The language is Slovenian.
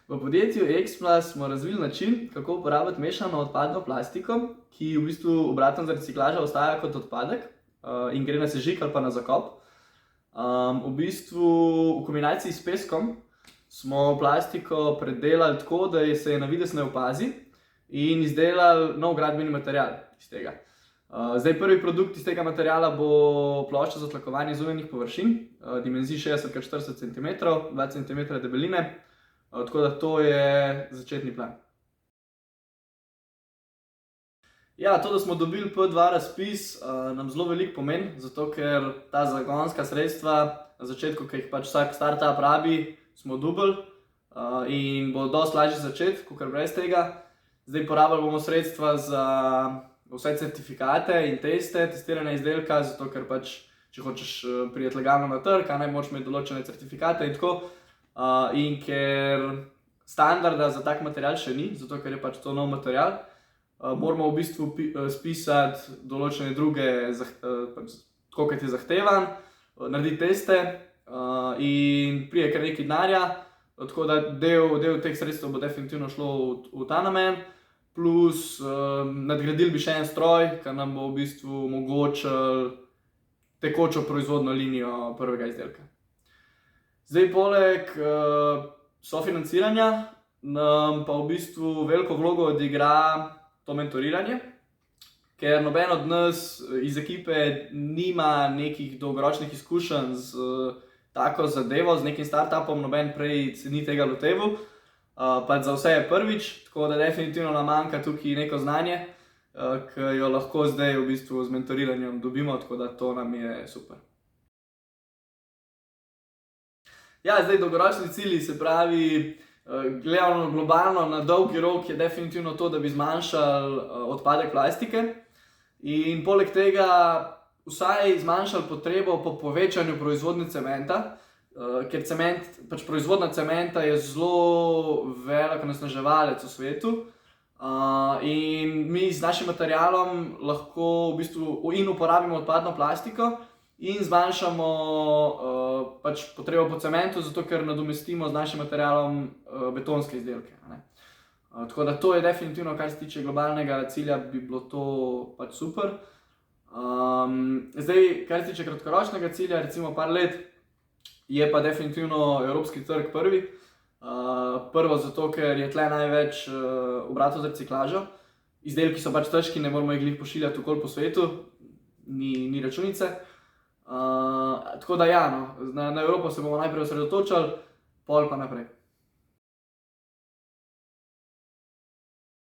V podjetju Explus smo razvili način, kako uporabiti mešano odpadno plastiko, ki v bistvu obratno za reciklažo ostaja kot odpadek in gre na sežig ali pa na zakop. V bistvu v kombinaciji s peskom smo plastiko predelali tako, da se je na videz ne opazi in izdelali nov gradbeni material iz tega. Zdaj prvi produkt iz tega materiala bo plošča za tlakovanje zunanjih površin, dimenzij 60x40 cm, 2 cm debeline, tako da to je začetni plan. Ja, to, da smo dobili P2 razpis, nam zelo veliko pomeni, zato ker ta zagonska sredstva na začetku, ki jih pač vsak startup rabi, smo dobili in bo dosti lažje začeti, kakor brez tega. Zdaj porabili bomo sredstva za vse certifikate in teste, testiranja izdelka, zato ker pač, če hočeš priti legalno na trg, moraš imeti določene certifikate in tako. In ker standarda za tak material še ni, zato ker je pač to nov material, moramo v bistvu spisati določene druge, tako kot je zahtevan, narediti teste in pride kar nekaj denarja, tako da del teh sredstev bo definitivno šlo v ta namen, plus nadgradili bi še en stroj, ki nam bo v bistvu omogočil tekočo proizvodno linijo prvega izdelka. Zdaj, poleg sofinanciranja nam pa v bistvu veliko vlogo odigra to mentoriranje, ker noben od nas iz ekipe nima nekih dolgoročnih izkušenj z tako zadevo, z nekim startupom, noben prej se ni tega loteval, pač za vse je prvič, tako da definitivno nam manjka tukaj neko znanje, ki jo lahko zdaj v bistvu z mentoriranjem dobimo, tako da to nam je super. Ja, zdaj dolgoročni cilji, se pravi, gledano globalno na dolgi rok je definitivno to, da bi zmanjšali odpadek plastike in poleg tega vsaj zmanjšali potrebo po povečanju proizvodnje cementa, ker pač proizvodnja cementa je zelo velik onesnaževalec v svetu in mi z našim materialom lahko v bistvu in uporabimo odpadno plastiko in zmanjšamo pač potrebo po cementu, zato ker nadomestimo z našim materialom betonske izdelke. Tako da to je definitivno, kar se tiče globalnega cilja, bi bilo to pač super. Zdaj, kar se tiče kratkoročnega cilja, recimo par let, je pa definitivno evropski trg prvi. Prvo zato, ker je tle največ obratov za reciklažo. Izdelki so pač težki, ne moramo jih pošiljati okoli po svetu, ni računice. Tako da ja, na Evropo se bomo najprej osredotočili, pol pa naprej.